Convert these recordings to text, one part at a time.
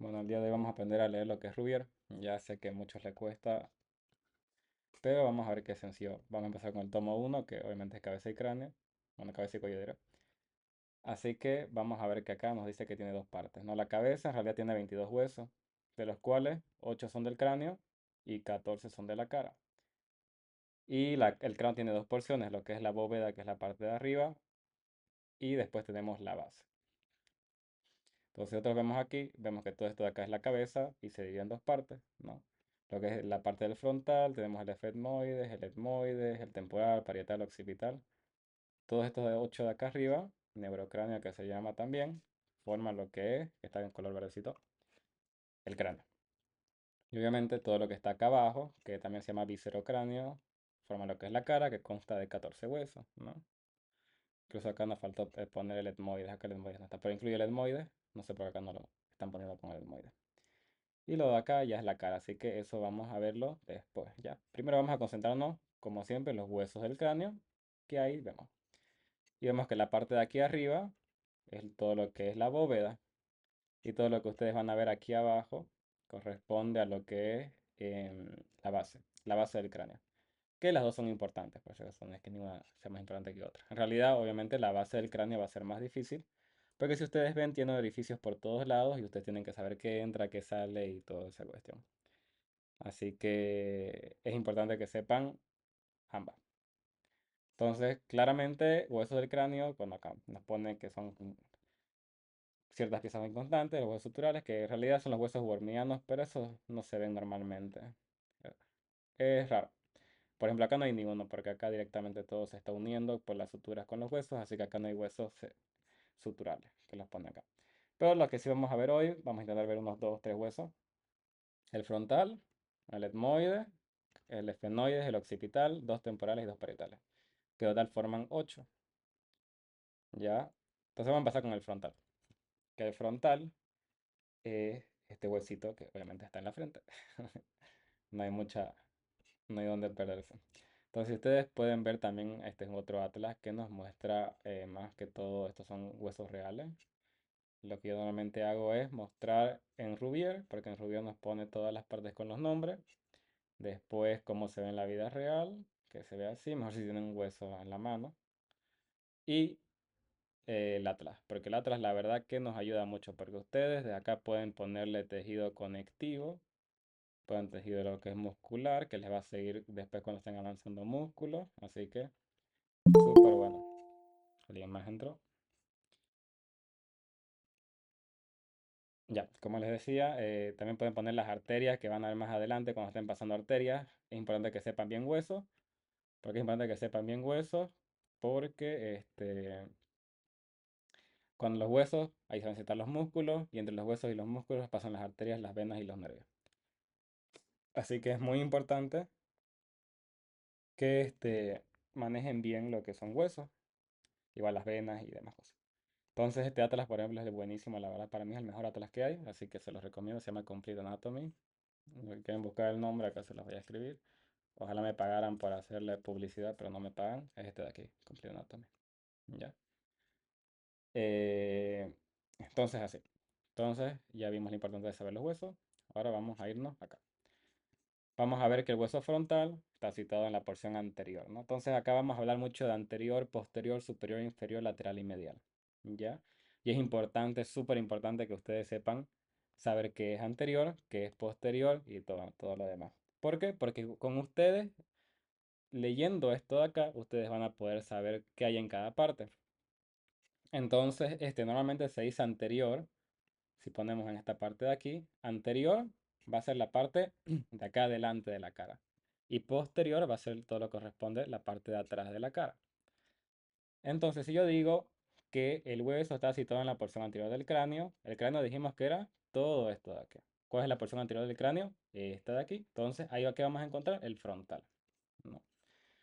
Bueno, el día de hoy vamos a aprender a leer lo que es Rubier. Ya sé que a muchos les cuesta, pero vamos a ver qué es sencillo. Vamos a empezar con el tomo uno, que obviamente es cabeza y cráneo. Bueno, cabeza y cuello diré. Así que vamos a ver que acá nos dice que tiene dos partes, ¿no? La cabeza en realidad tiene 22 huesos, de los cuales 8 son del cráneo y 14 son de la cara. Y el cráneo tiene dos porciones, lo que es la bóveda, que es la parte de arriba, y después tenemos la base. Entonces, si nosotros vemos aquí, vemos que todo esto de acá es la cabeza y se divide en dos partes, ¿no? Lo que es la parte del frontal, tenemos el efetmoides, el etmoides, el temporal, parietal, occipital. Todos estos de 8 de acá arriba, neurocráneo que se llama también, forman lo que es, que está en color verdecito, el cráneo. Y obviamente todo lo que está acá abajo, que también se llama viscerocráneo, forma lo que es la cara, que consta de 14 huesos, ¿no? Incluso acá nos faltó poner el etmoides, acá el etmoides no está, pero incluye el etmoides, no sé por qué acá no lo están poniendo con el etmoides. Y lo de acá ya es la cara, así que eso vamos a verlo después, ¿ya? Primero vamos a concentrarnos, como siempre, en los huesos del cráneo, que ahí vemos. Y vemos que la parte de aquí arriba es todo lo que es la bóveda. Y todo lo que ustedes van a ver aquí abajo corresponde a lo que es la base del cráneo. Que las dos son importantes, por eso no es que ninguna sea más importante que otra. En realidad, obviamente, la base del cráneo va a ser más difícil, porque si ustedes ven, tiene orificios por todos lados y ustedes tienen que saber qué entra, qué sale y toda esa cuestión. Así que es importante que sepan ambas. Entonces, claramente, huesos del cráneo, cuando acá nos pone que son ciertas piezas muy constantes, los huesos suturales, que en realidad son los huesos wormianos, pero esos no se ven normalmente. Es raro. Por ejemplo, acá no hay ninguno, porque acá directamente todo se está uniendo por las suturas con los huesos, así que acá no hay huesos suturales, que los pone acá. Pero lo que sí vamos a ver hoy, vamos a intentar ver unos 2 3 huesos. El frontal, el etmoide, el esfenoides, el occipital, dos temporales y dos parietales. Que total forman 8. ¿Ya? Entonces vamos a empezar con el frontal. Que el frontal es este huesito que obviamente está en la frente. No hay mucha, no hay donde perderse. Entonces ustedes pueden ver también, este es otro atlas que nos muestra más que todo, estos son huesos reales. Lo que yo normalmente hago es mostrar en Rubier, porque en Rubier nos pone todas las partes con los nombres. Después cómo se ve en la vida real, que se ve así, mejor si tienen un hueso en la mano. Y el atlas, porque el atlas la verdad que nos ayuda mucho, porque ustedes de acá pueden ponerle tejido conectivo, pueden tejido lo que es muscular, que les va a seguir después cuando estén avanzando músculos, así que súper bueno. ¿Alguien más entró? Ya, como les decía, también pueden poner las arterias que van a ver más adelante cuando estén pasando arterias. Es importante que sepan bien huesos, porque es importante que sepan bien huesos, porque con los huesos ahí se van a insertar los músculos y entre los huesos y los músculos pasan las arterias, las venas y los nervios. Así que es muy importante que manejen bien lo que son huesos, igual las venas y demás cosas. Entonces este atlas, por ejemplo, es buenísimo, la verdad para mí es el mejor atlas que hay, así que se los recomiendo, se llama Complete Anatomy. Si quieren buscar el nombre, acá se los voy a escribir. Ojalá me pagaran por hacerle publicidad, pero no me pagan. Es este de aquí, Complete Anatomy. ¿Ya? Eh, entonces así. Entonces ya vimos la importancia de saber los huesos. Ahora vamos a irnos acá. Vamos a ver que el hueso frontal está situado en la porción anterior, ¿no? Entonces acá vamos a hablar mucho de anterior, posterior, superior, inferior, lateral y medial, ¿ya? Y es importante, súper importante que ustedes sepan saber qué es anterior, qué es posterior y todo lo demás. ¿Por qué? Porque con ustedes, leyendo esto de acá, ustedes van a poder saber qué hay en cada parte. Entonces, normalmente se dice anterior. Si ponemos en esta parte de aquí, anterior va a ser la parte de acá delante de la cara. Y posterior va a ser todo lo que corresponde la parte de atrás de la cara. Entonces, si yo digo que el hueso está situado en la porción anterior del cráneo, el cráneo dijimos que era todo esto de aquí. ¿Cuál es la porción anterior del cráneo? Esta de aquí. Entonces, ahí que vamos a encontrar el frontal. ¿No?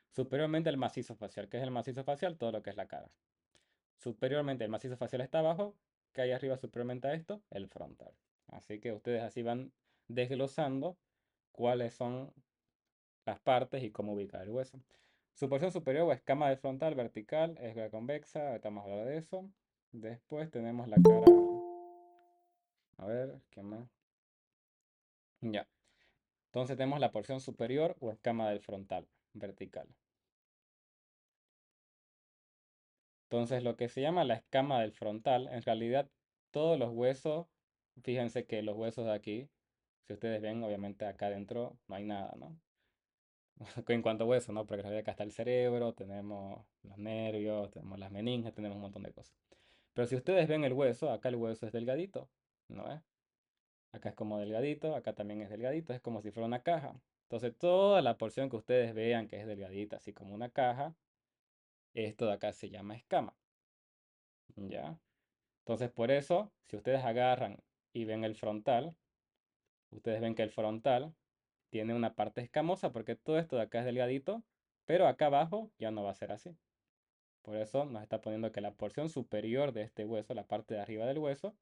Superiormente el macizo facial. ¿Qué es el macizo facial? Todo lo que es la cara. Superiormente el macizo facial está abajo, que hay arriba superiormente a esto, el frontal. Así que ustedes así van desglosando cuáles son las partes y cómo ubicar el hueso. Su porción superior o escama del frontal vertical es la convexa, ahorita vamos a hablar de eso. Después tenemos la cara, a ver, ¿qué más? Ya. Entonces tenemos la porción superior o escama del frontal, vertical. Entonces lo que se llama la escama del frontal, en realidad todos los huesos, fíjense que los huesos de aquí, si ustedes ven, obviamente acá adentro no hay nada, ¿no? En cuanto a huesos, ¿no? Porque en realidad acá está el cerebro, tenemos los nervios, tenemos las meninges, tenemos un montón de cosas. Pero si ustedes ven el hueso, acá el hueso es delgadito, ¿no es? Acá es como delgadito, acá también es delgadito, es como si fuera una caja. Entonces toda la porción que ustedes vean que es delgadita, así como una caja, esto de acá se llama escama, ¿ya? Entonces por eso, si ustedes agarran y ven el frontal, ustedes ven que el frontal tiene una parte escamosa porque todo esto de acá es delgadito, pero acá abajo ya no va a ser así. Por eso nos está poniendo que la porción superior de este hueso, la parte de arriba del hueso,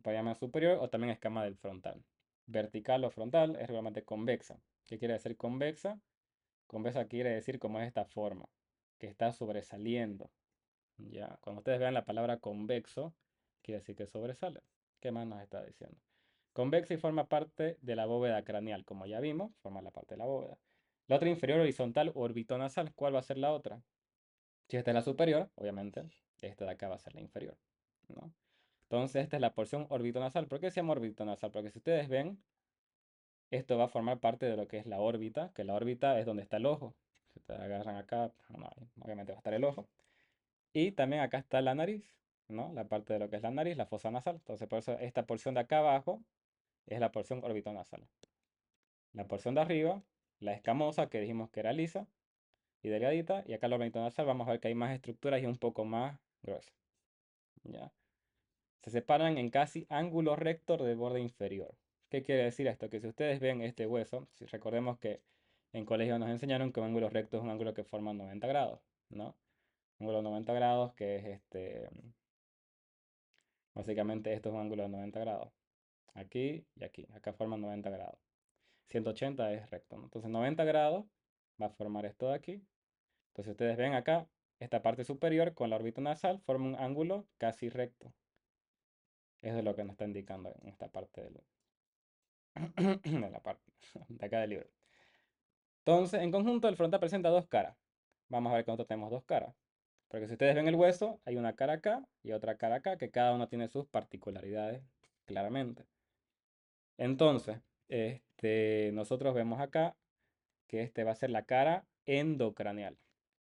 puede llamar superior o también escama del frontal. Vertical o frontal es realmente convexa. ¿Qué quiere decir convexa? Convexa quiere decir como es esta forma, que está sobresaliendo. Ya, cuando ustedes vean la palabra convexo, quiere decir que sobresale. ¿Qué más nos está diciendo? Convexa y forma parte de la bóveda craneal, como ya vimos, forma la parte de la bóveda. La otra inferior horizontal o orbitonasal, ¿cuál va a ser la otra? Si esta es la superior, obviamente, esta de acá va a ser la inferior, ¿no? Entonces, esta es la porción orbitonasal. ¿Por qué se llama orbitonasal? Porque si ustedes ven, esto va a formar parte de lo que es la órbita, que la órbita es donde está el ojo. Si ustedes agarran acá, no, obviamente va a estar el ojo. Y también acá está la nariz, ¿no? La parte de lo que es la nariz, la fosa nasal. Entonces, por eso esta porción de acá abajo es la porción orbitonasal. La porción de arriba, la escamosa, que dijimos que era lisa y delgadita. Y acá la orbitonasal vamos a ver que hay más estructuras y un poco más gruesa, ¿ya? Se separan en casi ángulo recto del borde inferior. ¿Qué quiere decir esto? Que si ustedes ven este hueso, si recordemos que en colegio nos enseñaron que un ángulo recto es un ángulo que forma 90 grados, ¿no? Un ángulo de 90 grados que es básicamente esto es un ángulo de 90 grados. Aquí y aquí, acá forman 90 grados. 180 es recto, ¿no? Entonces 90 grados va a formar esto de aquí. Entonces ustedes ven acá, esta parte superior con la órbita nasal forma un ángulo casi recto. Eso es lo que nos está indicando en esta parte de la parte de acá del libro. Entonces, en conjunto, el frontal presenta dos caras. Vamos a ver que nosotros tenemos dos caras. Porque si ustedes ven el hueso, hay una cara acá y otra cara acá, que cada uno tiene sus particularidades, claramente. Entonces, nosotros vemos acá que este va a ser la cara endocraneal.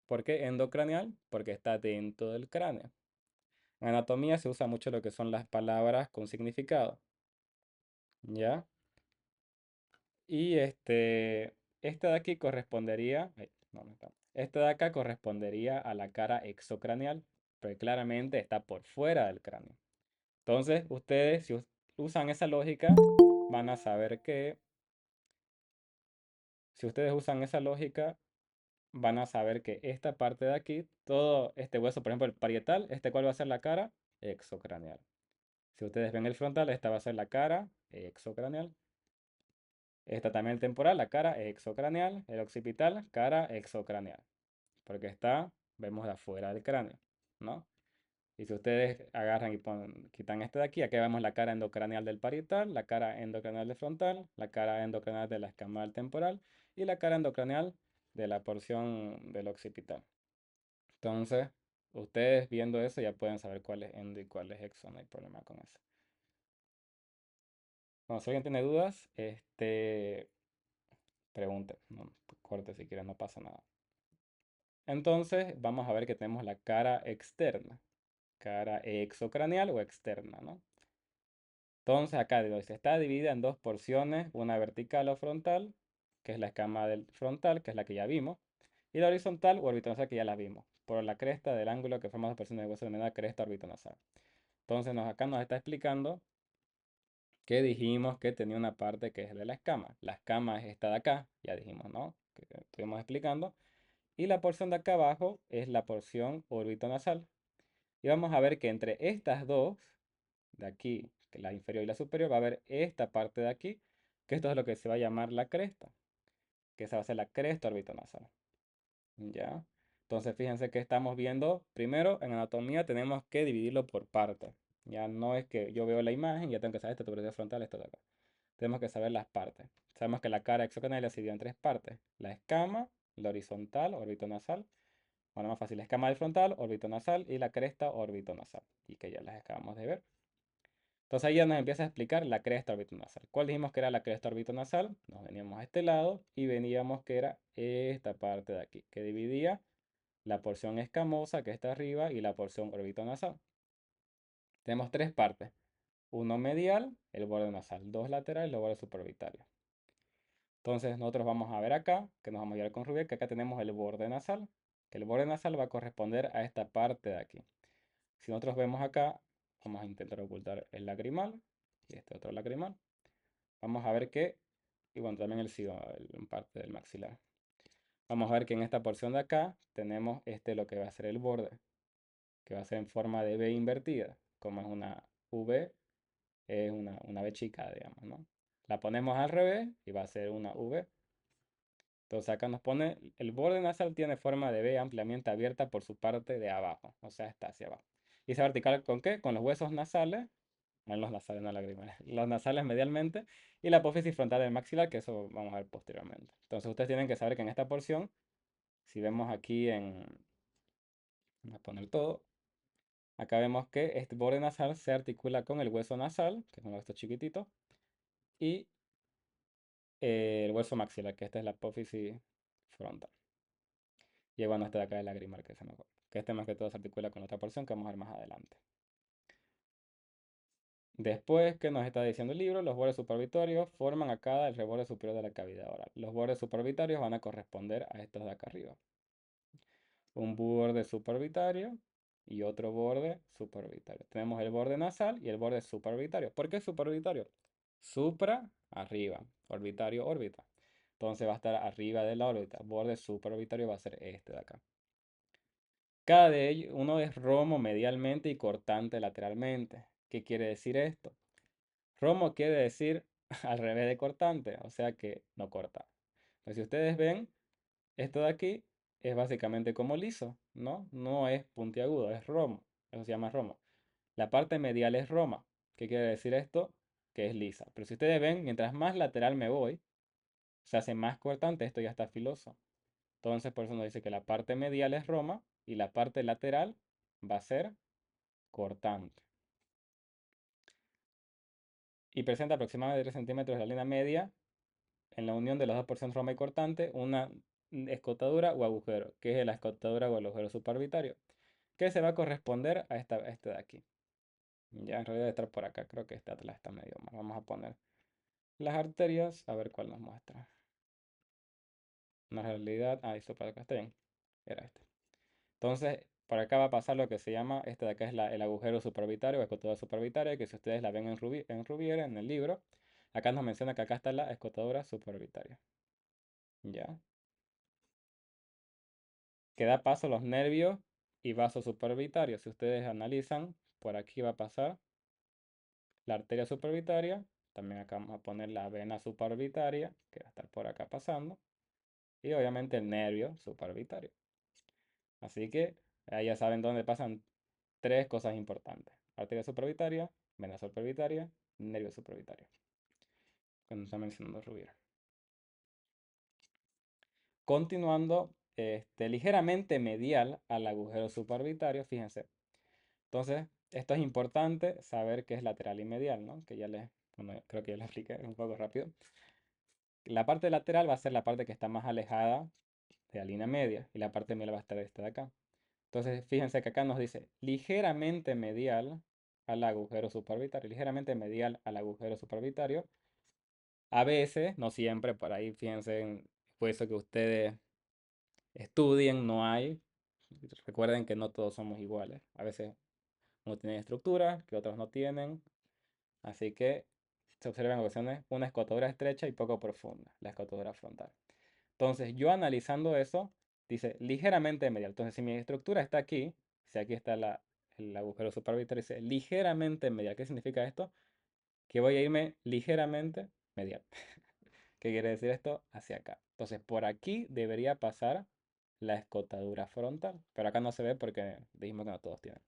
¿Por qué endocraneal? Porque está dentro del cráneo. En anatomía se usa mucho lo que son las palabras con significado. ¿Ya? Y este de aquí correspondería, ay, no, no está. Este de acá correspondería a la cara exocraneal, pero claramente está por fuera del cráneo. Entonces, ustedes, si usan esa lógica, van a saber que, si ustedes usan esa lógica, van a saber que esta parte de aquí, todo este hueso, por ejemplo, el parietal, ¿cuál va a ser la cara? Exocraneal. Si ustedes ven el frontal, esta va a ser la cara exocraneal. Esta también el temporal, la cara exocraneal. El occipital, cara exocraneal. Porque vemos de afuera del cráneo, ¿no? Y si ustedes agarran y quitan este de aquí, aquí vemos la cara endocraneal del parietal, la cara endocraneal del frontal, la cara endocraneal de la escamal temporal y la cara endocraneal de la porción del occipital. Entonces, ustedes viendo eso ya pueden saber cuál es endo y cuál es exo, no hay problema con eso. Bueno, si alguien tiene dudas, pregunte, no, corte si quiere, no pasa nada. Entonces, vamos a ver que tenemos la cara externa, cara exocraneal o externa, ¿no? Entonces, acá dice, está dividida en dos porciones, una vertical o frontal, que es la escama del frontal, que es la que ya vimos, y la horizontal o orbitonasal, que ya la vimos, por la cresta del ángulo que forma dos porciones de hueso denominada cresta orbitonasal. Entonces, acá nos está explicando que dijimos que tenía una parte que es de la escama. La escama es esta de acá, ya dijimos, ¿no? Que estuvimos explicando. Y la porción de acá abajo es la porción orbitonasal. Y vamos a ver que entre estas dos, de aquí, que la inferior y la superior, va a haber esta parte de aquí, que esto es lo que se va a llamar la cresta, que esa va a ser la cresta orbitonasal. ¿Ya? Entonces fíjense que estamos viendo, primero en anatomía tenemos que dividirlo por partes. Ya no es que yo veo la imagen y ya tengo que saber esta tuberosidad frontal, esto de acá. Tenemos que saber las partes. Sabemos que la cara exocanal se divide en tres partes. La escama, la horizontal, nasal. Bueno, más fácil, la escama del frontal, nasal y la cresta nasal. Y que ya las acabamos de ver. Entonces ahí ya nos empieza a explicar la cresta orbitonasal. ¿Cuál dijimos que era la cresta orbitonasal? Nos veníamos a este lado y veníamos que era esta parte de aquí, que dividía la porción escamosa que está arriba y la porción orbitonasal. Tenemos tres partes. Uno medial, el borde nasal. Dos laterales, los bordes supraorbitarios. Entonces nosotros vamos a ver acá, que nos vamos a llevar con Rubén, que acá tenemos el borde nasal. Que el borde nasal va a corresponder a esta parte de aquí. Si nosotros vemos acá, vamos a intentar ocultar el lagrimal y este otro lagrimal. Vamos a ver que, y bueno, también el sigo, en parte del maxilar. Vamos a ver que en esta porción de acá tenemos lo que va a ser el borde, que va a ser en forma de V invertida. Como es una V, es una V chica, digamos, ¿no? La ponemos al revés y va a ser una V. Entonces acá nos pone, el borde nasal tiene forma de V ampliamente abierta por su parte de abajo, o sea, está hacia abajo. ¿Y se vertical con qué? Con los huesos nasales, no los nasales, no lagrimales, los nasales medialmente y la apófisis frontal del maxilar, que eso vamos a ver posteriormente. Entonces ustedes tienen que saber que en esta porción, si vemos aquí vamos a poner todo, acá vemos que este borde nasal se articula con el hueso nasal, que es uno de estos chiquititos, y el hueso maxilar, que esta es la apófisis frontal. Y bueno, este de acá es el lagrimal, que se me acuerda. Que este más que todo se articula con la otra porción que vamos a ver más adelante. Después, ¿qué nos está diciendo el libro? Los bordes supraorbitarios forman acá el reborde superior de la cavidad oral. Los bordes supraorbitarios van a corresponder a estos de acá arriba. Un borde supraorbitario y otro borde supraorbitario. Tenemos el borde nasal y el borde supraorbitario. ¿Por qué supraorbitario? Supra, arriba. Orbitario, órbita. Entonces va a estar arriba de la órbita. Borde supraorbitario va a ser este de acá. Cada de ellos, uno es romo medialmente y cortante lateralmente. ¿Qué quiere decir esto? Romo quiere decir al revés de cortante, o sea que no corta. Pues si ustedes ven, esto de aquí es básicamente como liso, ¿no? No es puntiagudo, es romo. Eso se llama romo. La parte medial es roma. ¿Qué quiere decir esto? Que es lisa. Pero si ustedes ven, mientras más lateral me voy, se hace más cortante, esto ya está filoso. Entonces por eso nos dice que la parte medial es roma y la parte lateral va a ser cortante. Y presenta aproximadamente 3 centímetros de la línea media en la unión de las dos porciones roma y cortante, una escotadura o agujero, que es la escotadura o el agujero supraorbitario, que se va a corresponder a este de aquí. Ya en realidad debe estar por acá, creo que este atrás está medio mal. Vamos a poner las arterias, a ver cuál nos muestra. Una realidad, esto para acá está bien, era este. Entonces, por acá va a pasar lo que se llama, este de acá es el agujero supraorbitario o escotadura supraorbitaria, que si ustedes la ven en Rubiera, en el libro, acá nos menciona que acá está la escotadura supraorbitaria. ¿Ya? Que da paso a los nervios y vasos supraorbitarios. Si ustedes analizan, por aquí va a pasar la arteria supraorbitaria. También acá vamos a poner la vena supraorbitaria, que va a estar por acá pasando. Y obviamente el nervio supraorbitario. Así que ahí ya saben dónde pasan tres cosas importantes. Arteria supraorbitaria, vena supraorbitaria, nervio supraorbitario. Cuando está mencionando Rubiera. Continuando, ligeramente medial al agujero supraorbitario, fíjense. Entonces, esto es importante saber qué es lateral y medial, ¿no? Que ya bueno, creo que ya les expliqué un poco rápido. La parte lateral va a ser la parte que está más alejada de la línea media y la parte medial va a estar esta de acá. Entonces, fíjense que acá nos dice ligeramente medial al agujero supraorbitario, ligeramente medial al agujero supraorbitario. A veces, no siempre, por ahí fíjense, por eso que ustedes estudien, no hay. Recuerden que no todos somos iguales. A veces uno tiene estructura que otros no tienen. Así que se observan en ocasiones una escotadura estrecha y poco profunda, la escotadura frontal. Entonces, yo analizando eso, dice ligeramente medial. Entonces, si mi estructura está aquí, si aquí está el agujero supraorbitario, dice ligeramente medial. ¿Qué significa esto? Que voy a irme ligeramente medial. ¿Qué quiere decir esto? Hacia acá. Entonces, por aquí debería pasar la escotadura frontal. Pero acá no se ve porque dijimos que no todos tienen.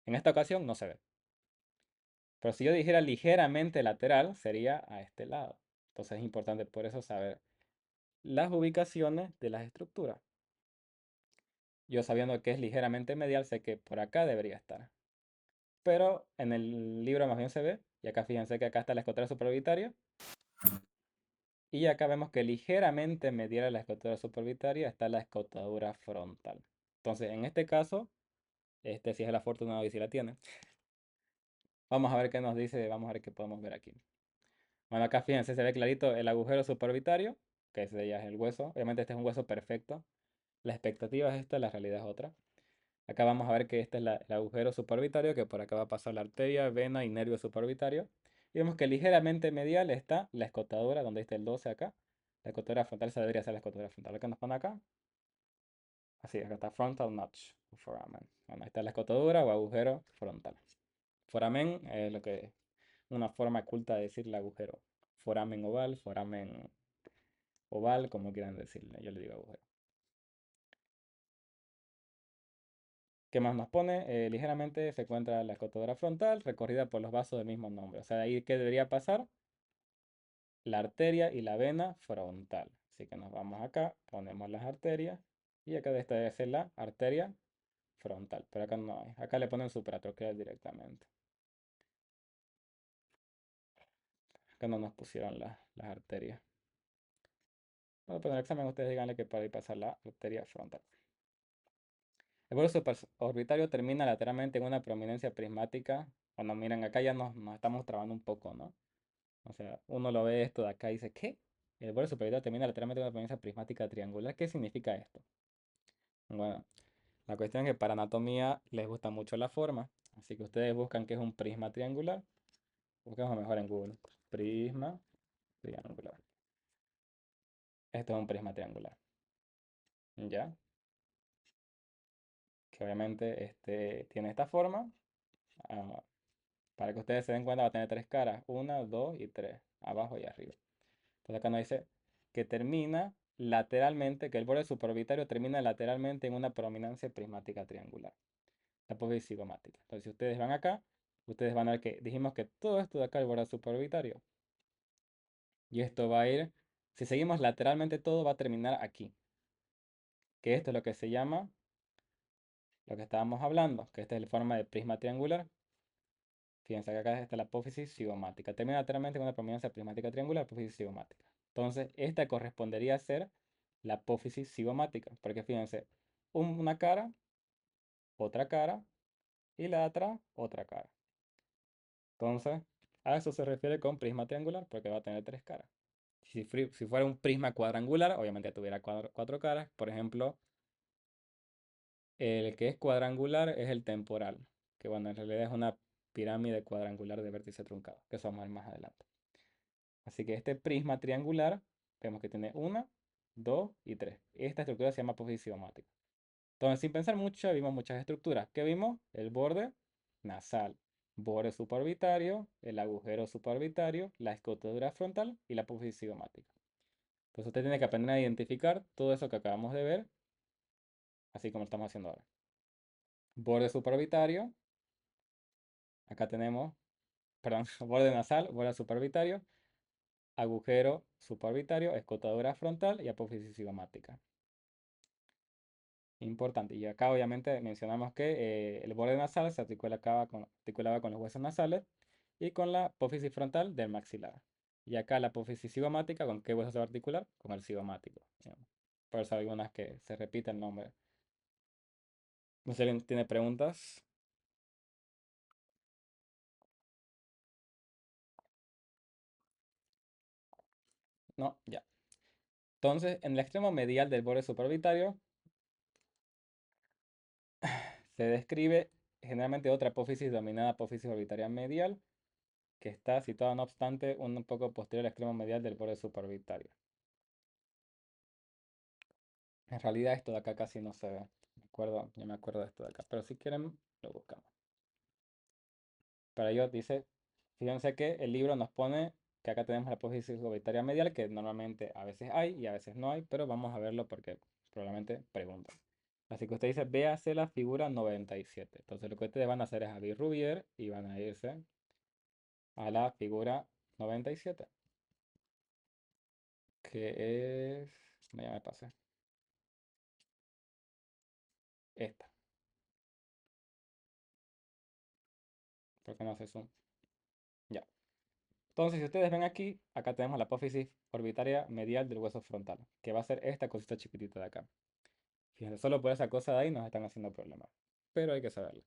En esta ocasión no se ve. Pero si yo dijera ligeramente lateral, sería a este lado. Entonces es importante por eso saber las ubicaciones de las estructuras. Yo sabiendo que es ligeramente medial, sé que por acá debería estar. Pero en el libro más bien se ve, y acá fíjense que acá está la escotera supraorbitaria, y acá vemos que ligeramente medial a la escotadura supraorbitaria está la escotadura frontal. Entonces, en este caso, este sí es el afortunado y sí la tiene. Vamos a ver qué nos dice, vamos a ver qué podemos ver aquí. Bueno, acá fíjense, se ve clarito el agujero supraorbitario, que ese ya es el hueso. Obviamente este es un hueso perfecto. La expectativa es esta, la realidad es otra. Acá vamos a ver que este es el agujero supraorbitario, que por acá va a pasar la arteria, vena y nervio supraorbitario. Y vemos que ligeramente medial está la escotadura, donde está el 12 acá. La escotadura frontal, esa debería ser la escotadura frontal. Lo que nos pone acá, así, acá está frontal notch, foramen. Bueno, ahí está la escotadura o agujero frontal. Foramen es lo que una forma culta de decir el agujero. Foramen oval, como quieran decirle. Yo le digo agujero. ¿Qué más nos pone? Ligeramente se encuentra la escotadura frontal, recorrida por los vasos del mismo nombre. O sea, de ahí, ¿qué debería pasar? La arteria y la vena frontal. Así que nos vamos acá, ponemos las arterias, y acá esta debe ser la arteria frontal. Pero acá no hay. Acá le ponen supratroqueal directamente. Acá no nos pusieron las arterias. Bueno, pero en el examen ustedes díganle que para ahí pasa la arteria frontal. El borde supraorbitario termina lateralmente en una prominencia prismática. Bueno, miren, acá ya nos estamos trabando un poco, ¿no? O sea, uno lo ve esto de acá y dice, ¿qué? El borde supraorbitario termina lateralmente en una prominencia prismática triangular. ¿Qué significa esto? Bueno, la cuestión es que para anatomía les gusta mucho la forma. Así que ustedes buscan qué es un prisma triangular. Busquemos mejor en Google. Prisma triangular. Esto es un prisma triangular. ¿Ya? Que obviamente tiene esta forma. Ah, para que ustedes se den cuenta, va a tener tres caras: una, dos y tres, abajo y arriba. Entonces acá nos dice que termina lateralmente, que el borde supraorbitario termina lateralmente en una prominencia prismática triangular, la apófisis cigomática. Entonces si ustedes van acá, ustedes van a ver que dijimos que todo esto de acá, el borde supraorbitario, y esto va a ir, si seguimos lateralmente todo va a terminar aquí, que esto es lo que se llama, lo que estábamos hablando, que esta es la forma de prisma triangular. Fíjense que acá está la apófisis cigomática. Termina lateralmente con una prominencia prismática triangular, apófisis cigomática. Entonces, esta correspondería a ser la apófisis cigomática. Porque fíjense, una cara, otra cara, y la de atrás, otra cara. Entonces, a eso se refiere con prisma triangular, porque va a tener tres caras. Si fuera un prisma cuadrangular, obviamente ya tuviera cuatro caras. Por ejemplo, el que es cuadrangular es el temporal, que bueno, en realidad es una pirámide cuadrangular de vértice truncado, que eso vamos a ver más adelante. Así que este prisma triangular, vemos que tiene una, dos y tres. Esta estructura se llama apófisis cigomática. Entonces, sin pensar mucho, vimos muchas estructuras. ¿Qué vimos? El borde nasal, borde supraorbitario, el agujero supraorbitario, la escotadura frontal y la apófisis cigomática. Entonces, usted tiene que aprender a identificar todo eso que acabamos de ver, así como lo estamos haciendo ahora. Borde supraorbitario, acá tenemos, perdón, borde nasal, borde supraorbitario, agujero supraorbitario, escotadura frontal y apófisis cigomática. Importante. Y acá obviamente mencionamos que el borde nasal se articulaba con los huesos nasales y con la apófisis frontal del maxilar. Y acá la apófisis cigomática, ¿con qué hueso se va a articular? Con el cigomático, digamos. Por eso hay algunas que se repite el nombre. No sé si alguien tiene preguntas. No, ya. Entonces, en el extremo medial del borde supraorbitario se describe generalmente otra apófisis denominada apófisis orbitaria medial, que está situada no obstante un poco posterior al extremo medial del borde supraorbitario. En realidad esto de acá casi no se ve. Yo me acuerdo de esto de acá. Pero si quieren, lo buscamos. Para ello dice, fíjense que el libro nos pone que acá tenemos la apófisis orbitaria medial, que normalmente a veces hay y a veces no hay, pero vamos a verlo porque probablemente preguntan. Así que usted dice, véase la figura 97. Entonces lo que ustedes van a hacer es abrir Rubier y van a irse a la figura 97, que es... no, ya me pasé. Esta. ¿Por qué no hace zoom? Ya. Entonces, si ustedes ven aquí, acá tenemos la apófisis orbitaria medial del hueso frontal, que va a ser esta cosita chiquitita de acá. Fíjense, solo por esa cosa de ahí nos están haciendo problemas. Pero hay que saberlo.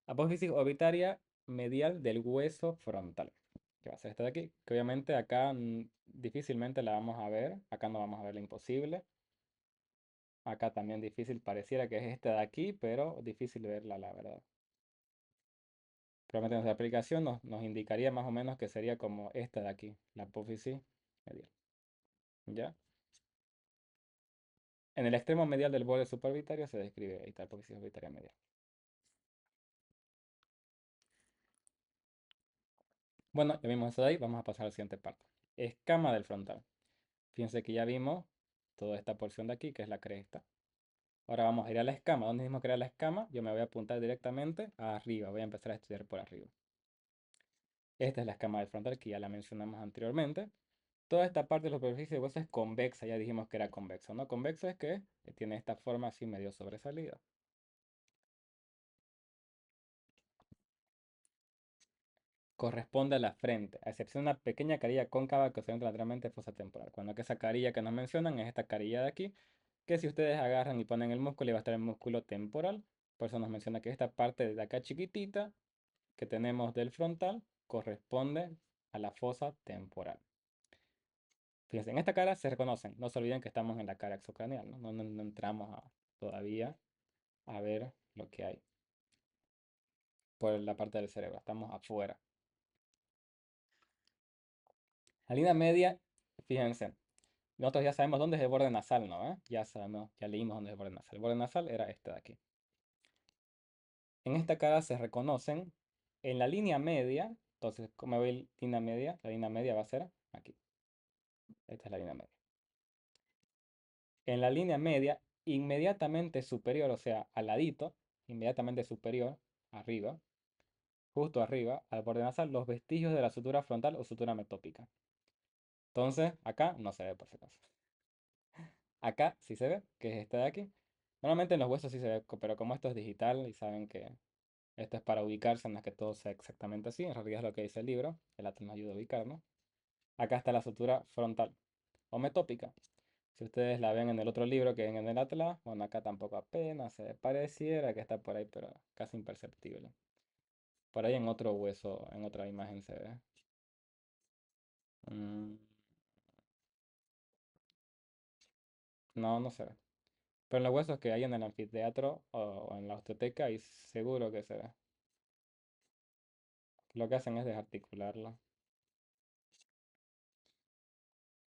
Apófisis orbitaria medial del hueso frontal, que va a ser esta de aquí, que obviamente acá difícilmente la vamos a ver. Acá no vamos a ver la imposible. Acá también difícil, pareciera que es esta de aquí, pero difícil verla, la verdad. Probablemente nuestra aplicación nos indicaría más o menos que sería como esta de aquí, la apófisis medial. ¿Ya? En el extremo medial del borde supraorbitario se describe ahí está la apófisis orbitaria medial. Bueno, ya vimos eso de ahí, vamos a pasar a la siguiente parte. Escama del frontal. Fíjense que ya vimos toda esta porción de aquí, que es la cresta. Ahora vamos a ir a la escama. ¿Dónde mismo crear la escama? Yo me voy a apuntar directamente arriba. Voy a empezar a estudiar por arriba. Esta es la escama del frontal que ya la mencionamos anteriormente. Toda esta parte de la superficie de hueso es convexa. Ya dijimos que era convexo, ¿no? Convexo es que tiene esta forma así medio sobresalida. Corresponde a la frente, a excepción de una pequeña carilla cóncava que se encuentra lateralmente fosa temporal. Cuando que esa carilla que nos mencionan es esta carilla de aquí, que si ustedes agarran y ponen el músculo, va a estar el músculo temporal. Por eso nos menciona que esta parte de acá chiquitita que tenemos del frontal corresponde a la fosa temporal. Fíjense, en esta cara se reconocen. No se olviden que estamos en la cara exocranial, ¿no? No entramos todavía a ver lo que hay por la parte del cerebro. Estamos afuera. La línea media, fíjense, nosotros ya sabemos dónde es el borde nasal, ¿no? Ya sabemos, ya leímos dónde es el borde nasal. El borde nasal era este de aquí. En esta cara se reconocen en la línea media. Entonces, ¿cómo ve línea media? La línea media va a ser aquí. Esta es la línea media. En la línea media, inmediatamente superior, o sea, al ladito, inmediatamente superior, arriba, justo arriba, al borde nasal, los vestigios de la sutura frontal o sutura metópica. Entonces, acá no se ve por si acaso. Acá sí se ve, que es esta de aquí. Normalmente en los huesos sí se ve, pero como esto es digital y saben que esto es para ubicarse, no es que todo sea exactamente así, en realidad es lo que dice el libro, el Atlas nos ayuda a ubicarnos. Acá está la sutura frontal o metópica. Si ustedes la ven en el otro libro que ven en el Atlas, bueno, acá tampoco apenas se pareciera que está por ahí, pero casi imperceptible. Por ahí en otro hueso, en otra imagen se ve. Mm, no, no se ve. Pero en los huesos que hay en el anfiteatro o en la osteoteca, ahí seguro que se ve. Lo que hacen es desarticularlo.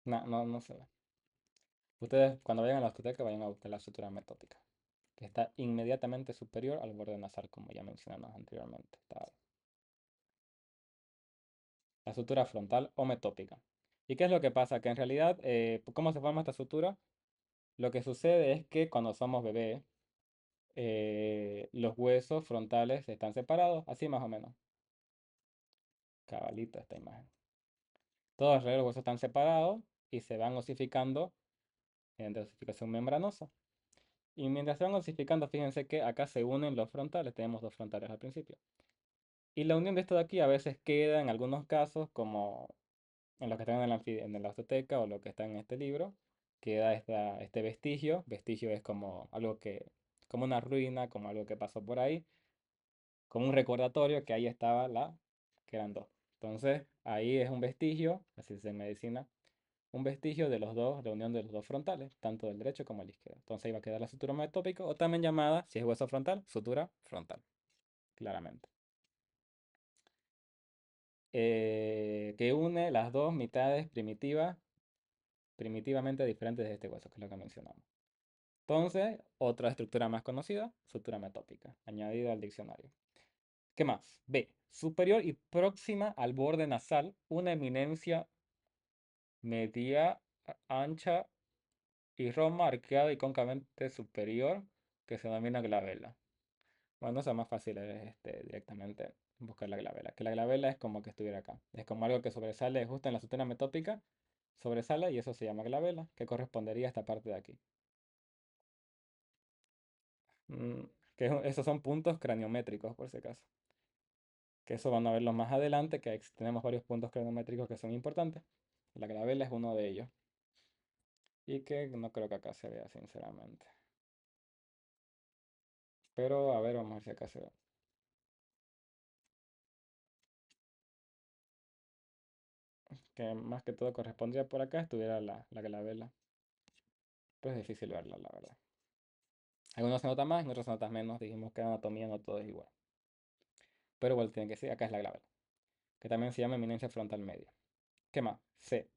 No, no, no se ve. Ustedes cuando vayan a la osteoteca vayan a buscar la sutura metópica, que está inmediatamente superior al borde nasal, como ya mencionamos anteriormente. Está la sutura frontal o metópica. ¿Y qué es lo que pasa? Que en realidad, ¿cómo se forma esta sutura? Lo que sucede es que cuando somos bebés, los huesos frontales están separados, así más o menos. Cabalita esta imagen. Todos alrededor los huesos están separados y se van osificando mediante osificación membranosa. Y mientras se van osificando, fíjense que acá se unen los frontales, tenemos dos frontales al principio. Y la unión de esto de aquí a veces queda en algunos casos, como en los que están en la osteoteca o lo que está en este libro, queda este vestigio. Vestigio es como algo que, como una ruina, como algo que pasó por ahí, como un recordatorio que ahí estaba que eran dos. Entonces, ahí es un vestigio, así es en medicina, un vestigio de los dos, la unión de los dos frontales, tanto del derecho como el izquierdo. Entonces ahí va a quedar la sutura metópica, o también llamada, si es hueso frontal, sutura frontal, claramente. Que une las dos mitades primitivamente diferentes de este hueso, que es lo que mencionamos. Entonces, otra estructura más conocida, sutura metópica, añadida al diccionario. ¿Qué más? B. Superior y próxima al borde nasal, una eminencia media, ancha y roma arqueada y cóncavamente superior, que se denomina glabela. Bueno, eso es más fácil directamente. buscar la glabela. Que la glabela es como que estuviera acá. Es como algo que sobresale justo en la sutura metópica, sobresale y eso se llama glabela, que correspondería a esta parte de aquí. Mm, esos son puntos craniométricos, por si acaso. Que eso van a verlo más adelante, que tenemos varios puntos craniométricos que son importantes. La glabela es uno de ellos. Y que no creo que acá se vea, sinceramente. Pero a ver, vamos a ver si acá se ve. Que más que todo correspondría por acá, estuviera la glabela. Pero es difícil verla, la verdad. Algunos se nota más, en otros se nota menos. Dijimos que la anatomía no todo es igual. Pero igual tiene que ser, acá es la glabela. Que también se llama eminencia frontal media. ¿Qué más? C.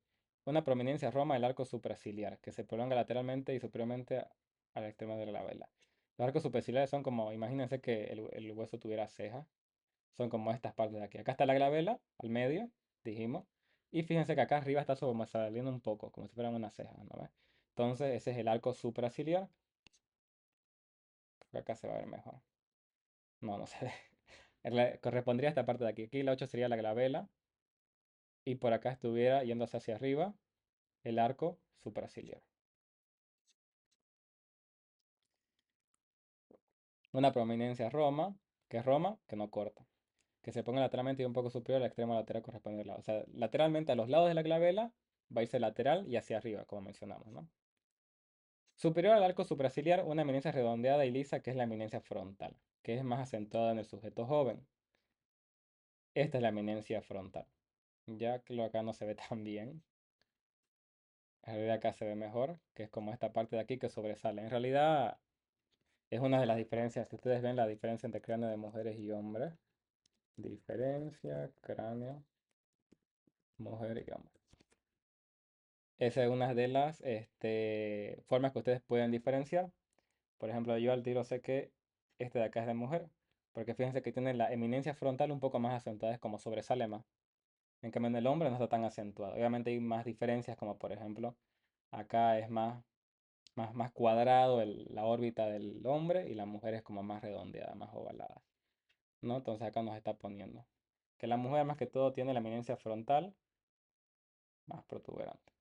Una prominencia roma del arco supraciliar, que se prolonga lateralmente y superiormente al extremo de la glabela. Los arcos superciliares son como, imagínense que el hueso tuviera cejas. Son como estas partes de aquí. Acá está la glabela, al medio, dijimos. Y fíjense que acá arriba está sobresaliendo un poco, como si fueran unas cejas, ¿no ves? Entonces, ese es el arco supraciliar. Creo que acá se va a ver mejor. No, no se ve. Correspondría a esta parte de aquí. Aquí la 8 sería la glabela. Y por acá estuviera yéndose hacia arriba el arco supraciliar. Una prominencia Roma, que no corta. Que se ponga lateralmente y un poco superior al extremo lateral correspondiente al lado. O sea, lateralmente a los lados de la glabela va a irse lateral y hacia arriba, como mencionamos, ¿no? Superior al arco supraciliar, una eminencia redondeada y lisa que es la eminencia frontal, que es más acentuada en el sujeto joven. Esta es la eminencia frontal. Ya que lo acá no se ve tan bien. En realidad acá se ve mejor, que es como esta parte de aquí que sobresale. En realidad es una de las diferencias. Si ustedes ven la diferencia entre cráneo de mujeres y hombres. Diferencia, cráneo, mujer y hombre. Esa es una de las formas que ustedes pueden diferenciar. Por ejemplo, yo al tiro sé que este de acá es de mujer, porque fíjense que tiene la eminencia frontal un poco más acentuada, es como sobresale más. En cambio, en el hombre no está tan acentuado. Obviamente hay más diferencias, como por ejemplo, acá es más cuadrado la órbita del hombre y la mujer es como más redondeada, más ovalada, ¿no? Entonces acá nos está poniendo que la mujer más que todo tiene la eminencia frontal más protuberante,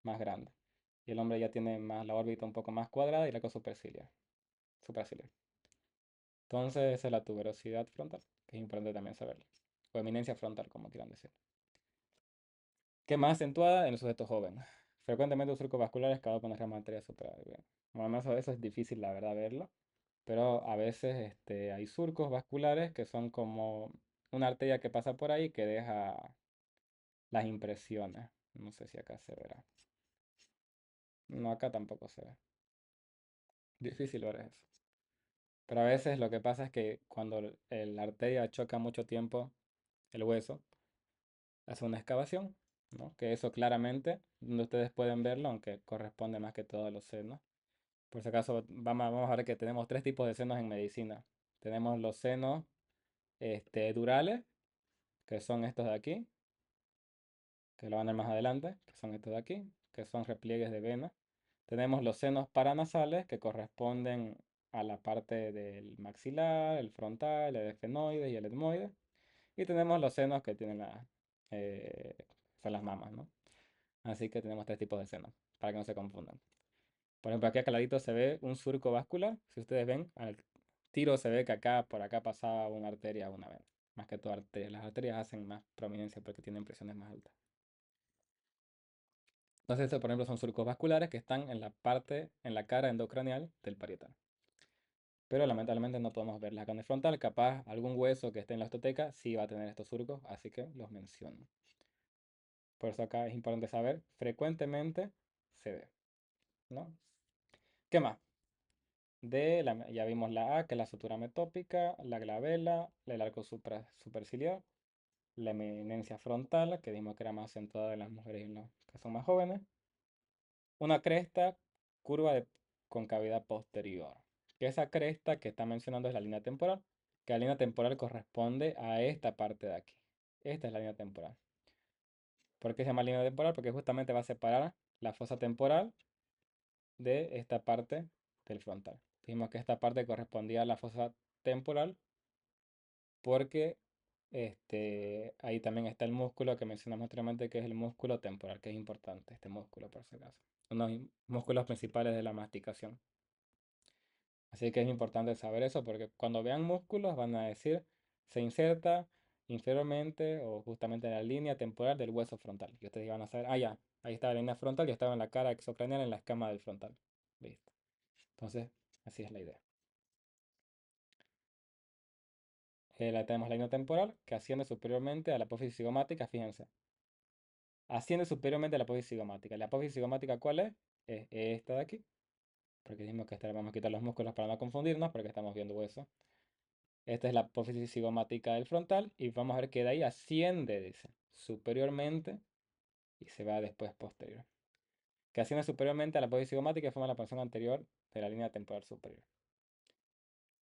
más grande. Y el hombre ya tiene más la órbita un poco más cuadrada y la cosa superciliar. Supraciliar. Entonces, esa es la tuberosidad frontal, que es importante también saberlo. O eminencia frontal, como quieran decir. ¿Qué más acentuada en el sujeto joven? Frecuentemente los surcos vasculares cada con una arteria superior. Bien. Bueno, eso es difícil, la verdad, verlo. Pero a veces hay surcos vasculares que son como una arteria que pasa por ahí que deja las impresiones. No sé si acá se verá. No, acá tampoco se ve. Difícil ver eso. Pero a veces lo que pasa es que cuando la arteria choca mucho tiempo el hueso, hace una excavación, ¿no? Que eso claramente, donde ustedes pueden verlo, aunque corresponde más que todo a los senos. Por si acaso, vamos a ver que tenemos tres tipos de senos en medicina. Tenemos los senos durales, que son estos de aquí, que lo van a ver más adelante, que son estos de aquí, que son repliegues de vena. Tenemos los senos paranasales, que corresponden a la parte del maxilar, el frontal, el efenoide y el etmoide. Y tenemos los senos que tienen eh, son las mamas, ¿no? Así que tenemos tres tipos de senos, para que no se confundan. Por ejemplo, aquí al ladito se ve un surco vascular. Si ustedes ven, al tiro se ve que acá, por acá pasaba una arteria una vez. Más que todo arterias. Las arterias hacen más prominencia porque tienen presiones más altas. Entonces, estos, por ejemplo, son surcos vasculares que están en la parte, en la cara endocranial del parietal. Pero lamentablemente no podemos ver la carne frontal. Capaz algún hueso que esté en la osteoteca sí va a tener estos surcos, así que los menciono. Por eso acá es importante saber, frecuentemente se ve, ¿no? ¿Qué más? Ya vimos la A, que es la sutura metópica, la glabela, el arco superciliar, la eminencia frontal, que dijimos que era más acentuada en las mujeres y en los que son más jóvenes, una cresta curva de concavidad posterior, que esa cresta que está mencionando es la línea temporal, que la línea temporal corresponde a esta parte de aquí. Esta es la línea temporal. ¿Por qué se llama línea temporal? Porque justamente va a separar la fosa temporal de esta parte del frontal. Dijimos que esta parte correspondía a la fosa temporal porque Ahí también está el músculo que mencionamos anteriormente, que es el músculo temporal, que es importante, este músculo por si acaso. Uno de los músculos principales de la masticación. Así que es importante saber eso porque cuando vean músculos van a decir se inserta inferiormente o justamente en la línea temporal del hueso frontal. Y ustedes van a saber, ah, ya, ahí está la línea frontal, ya estaba en la cara exocranial en la escama del frontal. Listo. Entonces, así es la idea. Tenemos la línea temporal que asciende superiormente a la apófisis cigomática, fíjense. Asciende superiormente a la apófisis cigomática. ¿La apófisis cigomática cuál es? Es esta de aquí. Porque dijimos que esta le vamos a quitar los músculos para no confundirnos, porque estamos viendo hueso. Esta es la apófisis cigomática del frontal y vamos a ver que de ahí asciende, dice, superiormente y se va después posterior. Que asciende superiormente a la apófisis cigomática y forma la porción anterior de la línea temporal superior.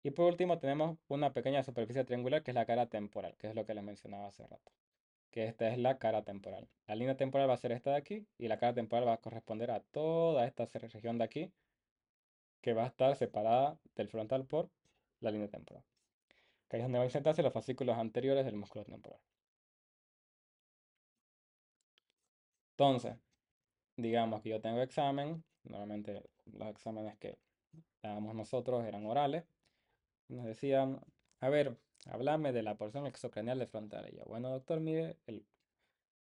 Y por último tenemos una pequeña superficie triangular que es la cara temporal, que es lo que les mencionaba hace rato. Que esta es la cara temporal. La línea temporal va a ser esta de aquí y la cara temporal va a corresponder a toda esta región de aquí que va a estar separada del frontal por la línea temporal. Que ahí es donde van a insertarse los fascículos anteriores del músculo temporal. Entonces, digamos que yo tengo examen, normalmente los exámenes que dábamos nosotros eran orales, nos decían, a ver, háblame de la porción exocranial del frontal. Y yo, bueno, doctor, mire,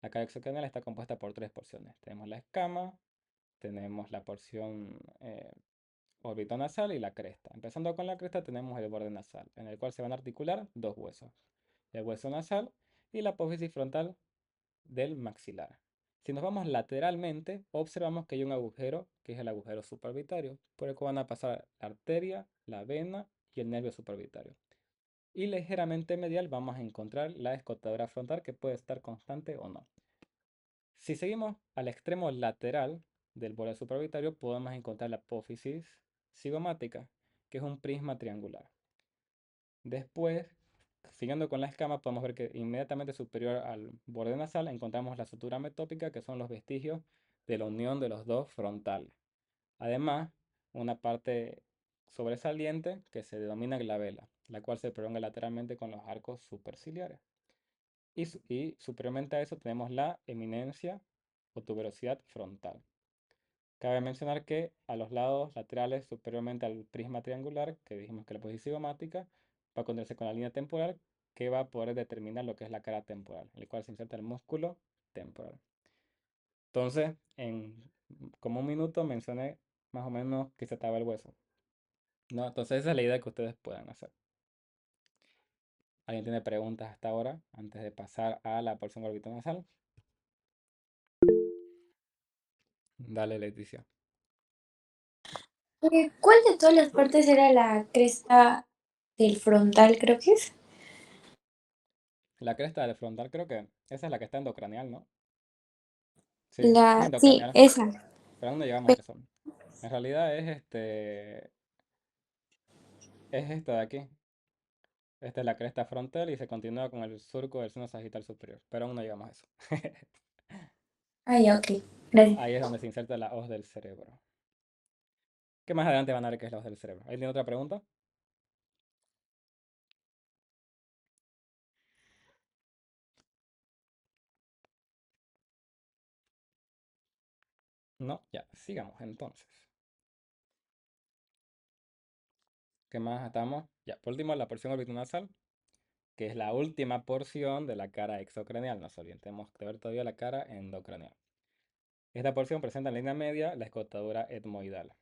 la cara exocranial está compuesta por tres porciones. Tenemos la escama, tenemos la porción orbitonasal y la cresta. Empezando con la cresta tenemos el borde nasal, en el cual se van a articular dos huesos, el hueso nasal y la apófisis frontal del maxilar. Si nos vamos lateralmente, observamos que hay un agujero, que es el agujero supraorbitario, por el cual van a pasar la arteria, la vena y el nervio supraorbitario. Y ligeramente medial vamos a encontrar la escotadura frontal, que puede estar constante o no. Si seguimos al extremo lateral del borde supraorbitario, podemos encontrar la apófisis cigomática, que es un prisma triangular. Después, siguiendo con la escama, podemos ver que inmediatamente superior al borde nasal encontramos la sutura metópica, que son los vestigios de la unión de los dos frontales. Además, una parte sobresaliente que se denomina glabela, la cual se prolonga lateralmente con los arcos superciliares. Y superiormente a eso tenemos la eminencia o tuberosidad frontal. Cabe mencionar que a los lados laterales, superiormente al prisma triangular, que dijimos que la posición cigomática, va a encontrarse con la línea temporal, que va a poder determinar lo que es la cara temporal, en el cual se inserta el músculo temporal. Entonces, en como un minuto mencioné más o menos que se estaba el hueso, ¿no? Entonces esa es la idea que ustedes puedan hacer. ¿Alguien tiene preguntas hasta ahora, antes de pasar a la porción orbitonasal? Dale, Leticia. ¿Cuál de todas las partes era la cresta del frontal, creo que es? La cresta del frontal creo que esa es la que está endocranial, ¿no? Sí, es Sí, endocranial. esa. Pero aún no llegamos a Pe- eso. En realidad es esta de aquí. Esta es la cresta frontal y se continúa con el surco del seno sagital superior. Pero aún no llegamos a eso. Ah, ya, ok. Gracias. Ahí es donde se inserta la hoz del cerebro. Que más adelante van a ver qué es la hoz del cerebro. ¿Alguien tiene otra pregunta? No, ya, sigamos entonces. ¿Qué más estamos? Ya, por último, la porción orbitonasal, que es la última porción de la cara exocranial. No se olviden, tenemos que ver todavía la cara endocranial. Esta porción presenta en línea media la escotadura etmoidal,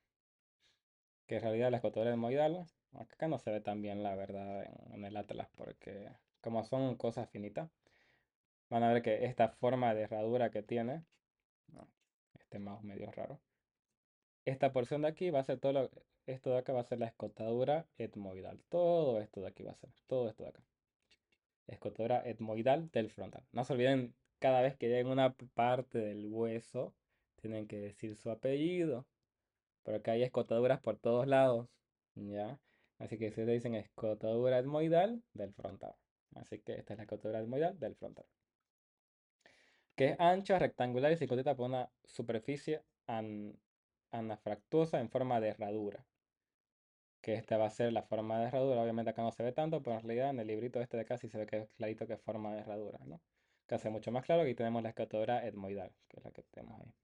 que en realidad la escotadura etmoidal, acá no se ve tan bien la verdad en el atlas, porque como son cosas finitas, van a ver que esta forma de herradura que tiene, no, este mouse medio raro, esta porción de aquí va a ser esto de acá va a ser la escotadura etmoidal, todo esto de aquí va a ser, todo esto de acá, escotadura etmoidal del frontal. No se olviden, cada vez que lleguen una parte del hueso, tienen que decir su apellido. Pero acá hay escotaduras por todos lados, ¿ya? Así que se dicen escotadura etmoidal del frontal. Así que esta es la escotadura etmoidal del frontal. Que es ancha, rectangular y se conecta por una superficie anafractuosa en forma de herradura. que esta va a ser la forma de herradura. Obviamente acá no se ve tanto, pero en realidad en el librito este de acá sí se ve que es clarito que es forma de herradura, ¿no? Que hace mucho más claro. Y tenemos la escotadura etmoidal, que es la que tenemos ahí.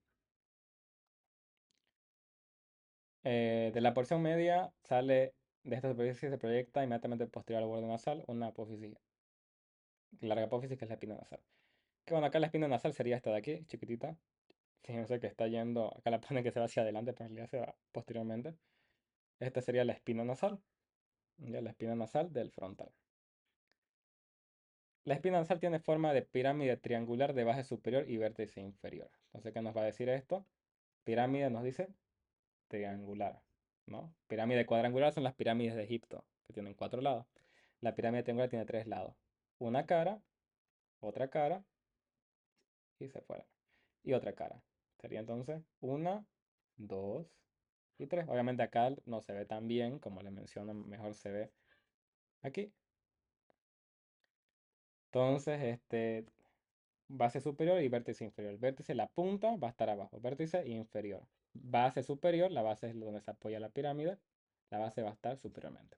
De la porción media sale de esta superficie se proyecta inmediatamente posterior al borde nasal una apófisis, larga apófisis que es la espina nasal. Que bueno, acá la espina nasal sería esta de aquí, chiquitita. Fíjense que está yendo, acá la pone que se va hacia adelante, pero en realidad se va posteriormente. Esta sería la espina nasal, ya la espina nasal del frontal. La espina nasal tiene forma de pirámide triangular de base superior y vértice inferior. Entonces, ¿qué nos va a decir esto? Pirámide nos dice triangular, ¿no? Pirámide cuadrangular son las pirámides de Egipto, que tienen 4 lados. La pirámide triangular tiene 3 lados. Una cara, otra cara y se fuera. Y otra cara. Sería entonces una, dos y tres. Obviamente acá no se ve tan bien, como les menciono, mejor se ve aquí. Entonces, base superior y vértice inferior. El vértice, la punta va a estar abajo. Vértice inferior. Base superior, la base es donde se apoya la pirámide. La base va a estar superiormente.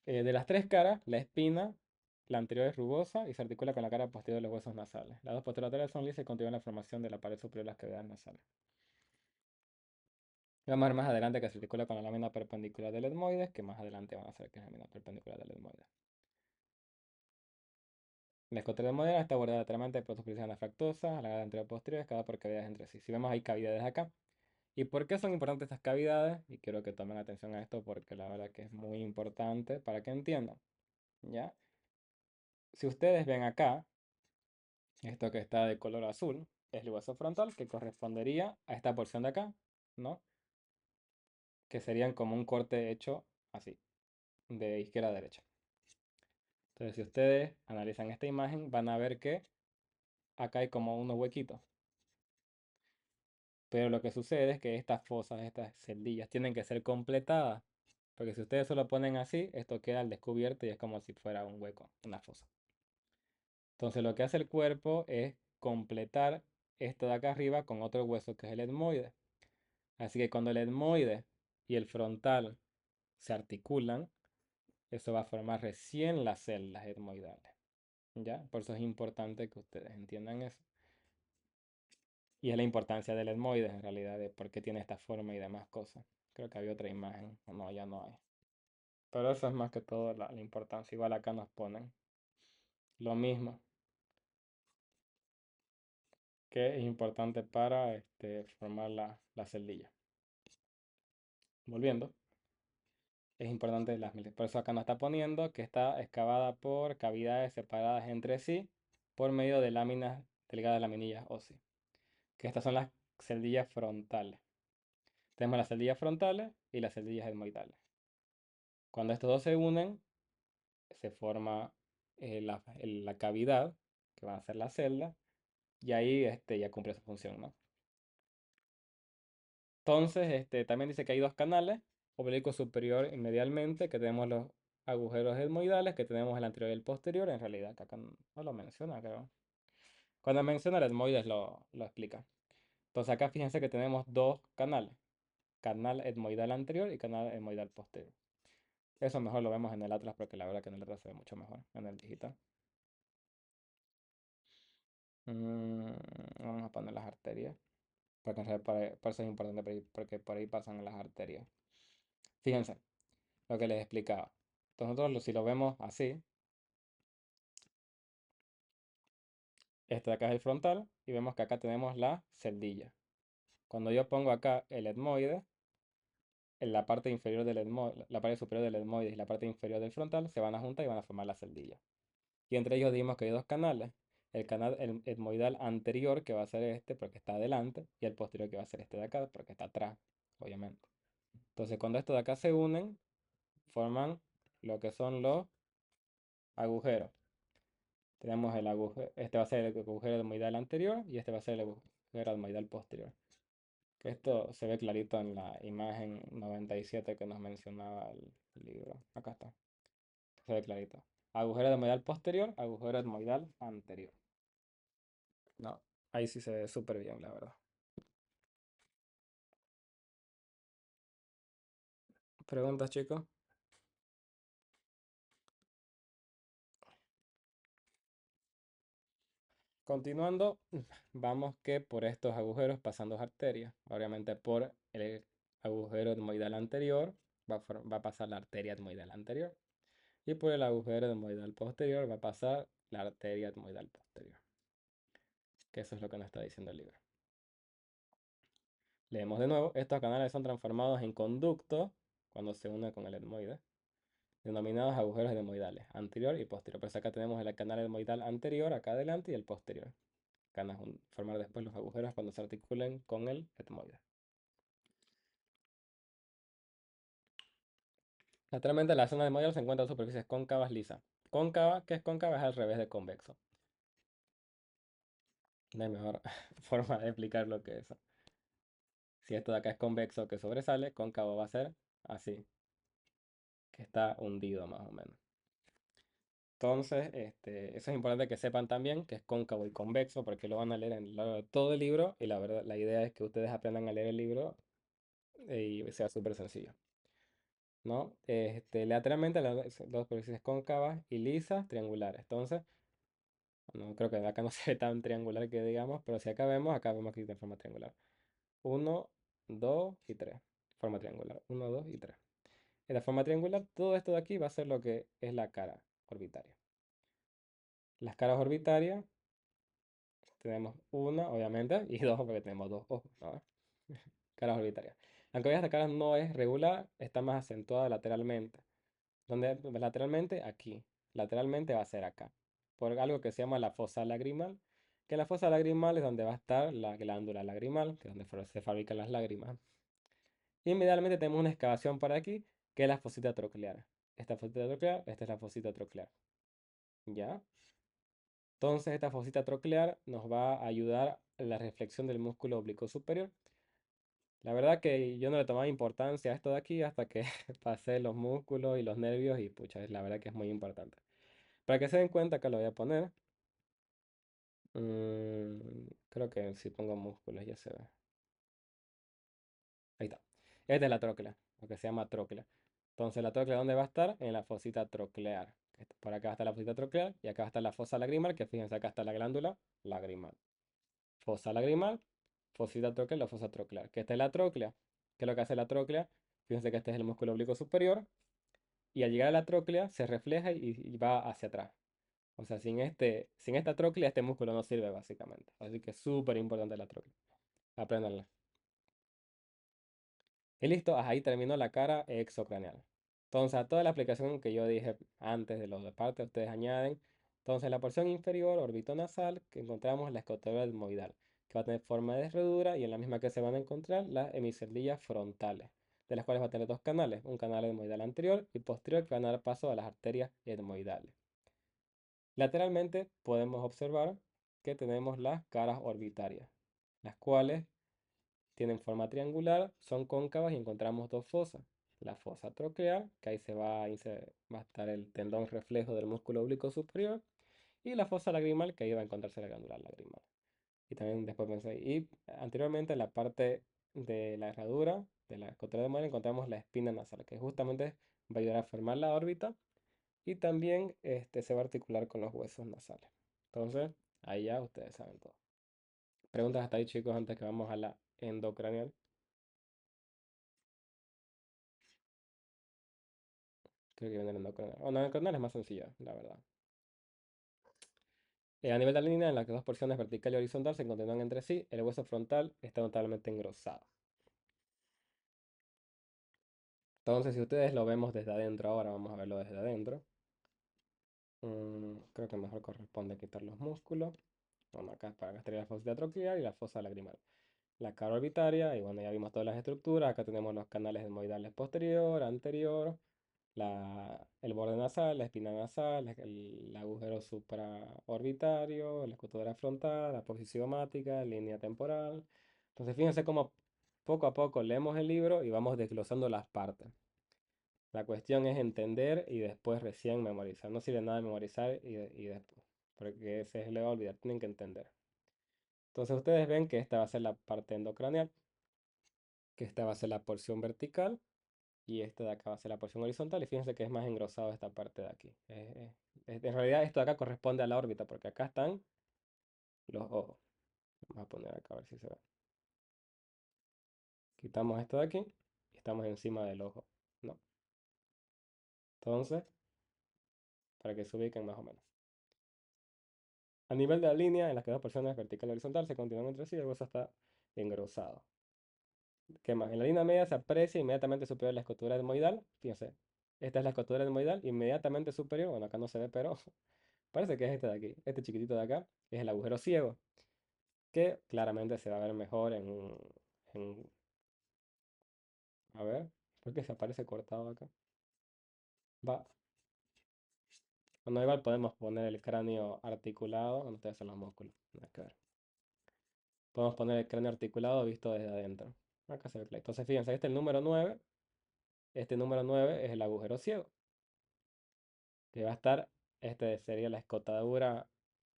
De las 3 caras, la espina, la anterior es rugosa y se articula con la cara posterior de los huesos nasales. Las dos posterolaterales son lisas y continúan la formación de la pared superior de las cavidades nasales. Vamos a ver más adelante que se articula con la lámina perpendicular del etmoides, que más adelante van a ser que es la lámina perpendicular del etmoides. La escotera moderna está bordada lateralmente por superficies anafractuosas, alargadas anterior y posteriores, cada por cavidades entre sí. Si vemos hay cavidades acá. ¿Y por qué son importantes estas cavidades? Y quiero que tomen atención a esto porque la verdad que es muy importante para que entiendan. ¿Ya? Si ustedes ven acá, esto que está de color azul, es el hueso frontal que correspondería a esta porción de acá, ¿no? Que serían como un corte hecho así, de izquierda a derecha. Entonces, si ustedes analizan esta imagen, van a ver que acá hay como unos huequitos. Pero lo que sucede es que estas fosas, estas celdillas, tienen que ser completadas. Porque si ustedes solo ponen así, esto queda al descubierto y es como si fuera un hueco, una fosa. Entonces lo que hace el cuerpo es completar esto de acá arriba con otro hueso que es el etmoide. Así que cuando el etmoide y el frontal se articulan, eso va a formar recién las celdas etmoidales. ¿Ya? Por eso es importante que ustedes entiendan eso. Y es la importancia del etmoide en realidad, de por qué tiene esta forma y demás cosas. Creo que había otra imagen, o no, ya no hay. Pero eso es más que todo la importancia. Igual acá nos ponen lo mismo, que es importante para formar la celdilla. Volviendo, es importante por eso acá nos está poniendo que está excavada por cavidades separadas entre sí por medio de láminas delgadas laminillas óseas. Que estas son las celdillas frontales. Tenemos las celdillas frontales y las celdillas etmoidales. Cuando estos dos se unen, se forma la cavidad, que va a ser la celda, y ahí ya cumple su función, ¿no? Entonces, también dice que hay dos canales, oblicuo superior y medialmente, que tenemos los agujeros etmoidales, que tenemos el anterior y el posterior, en realidad, que acá no lo menciona, creo. Cuando menciona el etmoides lo explica. Entonces acá fíjense que tenemos dos canales, canal etmoidal anterior y canal etmoidal posterior. Eso mejor lo vemos en el atlas porque la verdad que en el atlas se ve mucho mejor, en el digital. Mm, Vamos a poner las arterias, porque en realidad por eso es importante, porque por ahí pasan las arterias. Fíjense lo que les explicaba. Entonces nosotros si lo vemos así, este de acá es el frontal y vemos que acá tenemos la celdilla. Cuando yo pongo acá el etmoide, en la parte inferior del etmoide, la parte superior del etmoide y la parte inferior del frontal se van a juntar y van a formar la celdilla. Y entre ellos dimos que hay dos canales. El canal etmoidal anterior, que va a ser este, porque está adelante, y el posterior, que va a ser este de acá, porque está atrás, obviamente. Entonces, cuando estos de acá se unen, forman lo que son los agujeros. Tenemos el agujero, este va a ser el agujero etmoidal anterior y este va a ser el agujero etmoidal posterior. Esto se ve clarito en la imagen 97 que nos mencionaba el libro. Acá está. Se ve clarito. Agujero etmoidal posterior, agujero etmoidal anterior. No, ahí sí se ve súper bien, la verdad. ¿Preguntas, chicos? Continuando, vamos que por estos agujeros pasan dos arterias. Obviamente por el agujero etmoidal anterior va a pasar la arteria etmoidal anterior. Y por el agujero etmoidal posterior va a pasar la arteria etmoidal posterior. Que eso es lo que nos está diciendo el libro. Leemos de nuevo. Estos canales son transformados en conductos cuando se unen con el etmoide, denominados agujeros etmoidales, anterior y posterior. Pues acá tenemos el canal etmoidal anterior, acá adelante, y el posterior. Van a formar después los agujeros cuando se articulen con el etmoide. Lateralmente, la zona etmoidal se encuentran superficies cóncavas lisas. Cóncava, ¿qué es cóncava? Es al revés de convexo. No hay mejor forma de explicar lo que es eso. Si esto de acá es convexo que sobresale, cóncavo va a ser así, que está hundido más o menos. Entonces, eso es importante que sepan también que es cóncavo y convexo, porque lo van a leer en todo el libro, y la verdad, la idea es que ustedes aprendan a leer el libro y sea súper sencillo, ¿no? Lateralmente las dos superficies cóncavas y lisas, triangulares. Entonces, no creo que acá no se ve tan triangular que digamos, pero si acá vemos que de forma triangular. Uno, 2 y 3. Forma triangular. Uno, 2 y 3. En la forma triangular, todo esto de aquí va a ser lo que es la cara orbitaria. Las caras orbitarias tenemos una, obviamente, y dos, porque tenemos dos ojos, ¿no? Caras orbitarias. Aunque esta cara no es regular, está más acentuada lateralmente. Donde lateralmente, aquí. Lateralmente va a ser acá. Por algo que se llama la fosa lagrimal. Que la fosa lagrimal es donde va a estar la glándula lagrimal, que es donde se fabrican las lágrimas. Y inmediatamente tenemos una excavación por aquí, que es la fosita troclear. Esta fosita troclear, esta es la fosita troclear. ¿Ya? Entonces esta fosita troclear nos va a ayudar en la reflexión del músculo oblicuo superior. La verdad que yo no le tomaba importancia a esto de aquí hasta que pasé los músculos y los nervios y pucha, la verdad que es muy importante. Para que se den cuenta que lo voy a poner, creo que si pongo músculos ya se ve. Ahí está. Esta es la tróclea, lo que se llama tróclea. Entonces la tróclea, ¿dónde va a estar? En la fosita troclear. Por acá está la fosita troclear y acá está la fosa lagrimal, que fíjense, acá está la glándula lagrimal. Fosa lagrimal, fosita troclear, la fosa troclear. Que esta es la tróclea. ¿Qué es lo que hace la tróclea? Fíjense que este es el músculo oblicuo superior y al llegar a la tróclea se refleja y va hacia atrás. O sea, sin esta tróclea este músculo no sirve básicamente. Así que es súper importante la tróclea. Apréndanla. Y listo, ahí terminó la cara exocraneal. Entonces, a toda la aplicación que yo dije antes de los de parte, ustedes añaden. Entonces, en la porción inferior, orbitonasal, que encontramos la escotadura etmoidal, que va a tener forma de herradura y en la misma que se van a encontrar las hemicerdillas frontales, de las cuales va a tener dos canales, un canal etmoidal anterior y posterior que van a dar paso a las arterias etmoidales. Lateralmente podemos observar que tenemos las caras orbitarias, las cuales tienen forma triangular, son cóncavas y encontramos dos fosas. La fosa troclear, que ahí va a estar el tendón reflejo del músculo oblicuo superior, y la fosa lagrimal, que ahí va a encontrarse la glándula lagrimal. Y también después pensé, y anteriormente en la parte de la herradura, de la escotera de muela, encontramos la espina nasal, que justamente va a ayudar a formar la órbita y también se va a articular con los huesos nasales. Entonces, ahí ya ustedes saben todo. Preguntas hasta ahí, chicos, antes que vamos a la endocranial. Creo que viene el endocranial. O no, el endocranial es más sencilla, la verdad. A nivel de la línea, en las que dos porciones vertical y horizontal se continúan entre sí, el hueso frontal está notablemente engrosado. Entonces, si ustedes lo vemos desde adentro, ahora vamos a verlo desde adentro. Creo que mejor corresponde quitar los músculos. Bueno, acá para acá estaría la fosa troclear y la fosa lagrimal. La cara orbitaria, y bueno, ya vimos todas las estructuras. Acá tenemos los canales etmoidales posterior, anterior, el borde nasal, la espina nasal, el agujero supraorbitario, la escotadura frontal, la apofisiomática, línea temporal. Entonces, fíjense cómo poco a poco leemos el libro y vamos desglosando las partes. La cuestión es entender y después recién memorizar. No sirve nada memorizar y después, porque se le va a olvidar, tienen que entender. Entonces ustedes ven que esta va a ser la parte endocranial, que esta va a ser la porción vertical y este de acá va a ser la porción horizontal y fíjense que es más engrosado esta parte de aquí. En realidad esto de acá corresponde a la órbita porque acá están los ojos. Vamos a poner acá a ver si se ve. Quitamos esto de aquí y estamos encima del ojo. No. Entonces, para que se ubiquen más o menos. A nivel de la línea en las que dos porciones vertical y horizontal se continúan entre sí, el hueso está engrosado. ¿Qué más? En la línea media se aprecia inmediatamente superior a la escotura etmoidal. Fíjense, esta es la escotura etmoidal, inmediatamente superior. Bueno, acá no se ve, pero parece que es este de aquí. Este chiquitito de acá es el agujero ciego, que claramente se va a ver mejor a ver, ¿por qué se aparece cortado acá? Va. Bueno, igual podemos poner el cráneo articulado. Bueno, ustedes son los músculos. Nada que ver. Podemos poner el cráneo articulado visto desde adentro. Acá se ve claro. Entonces, fíjense, este es el número 9. Este número 9 es el agujero ciego. Que va a estar, este sería la escotadura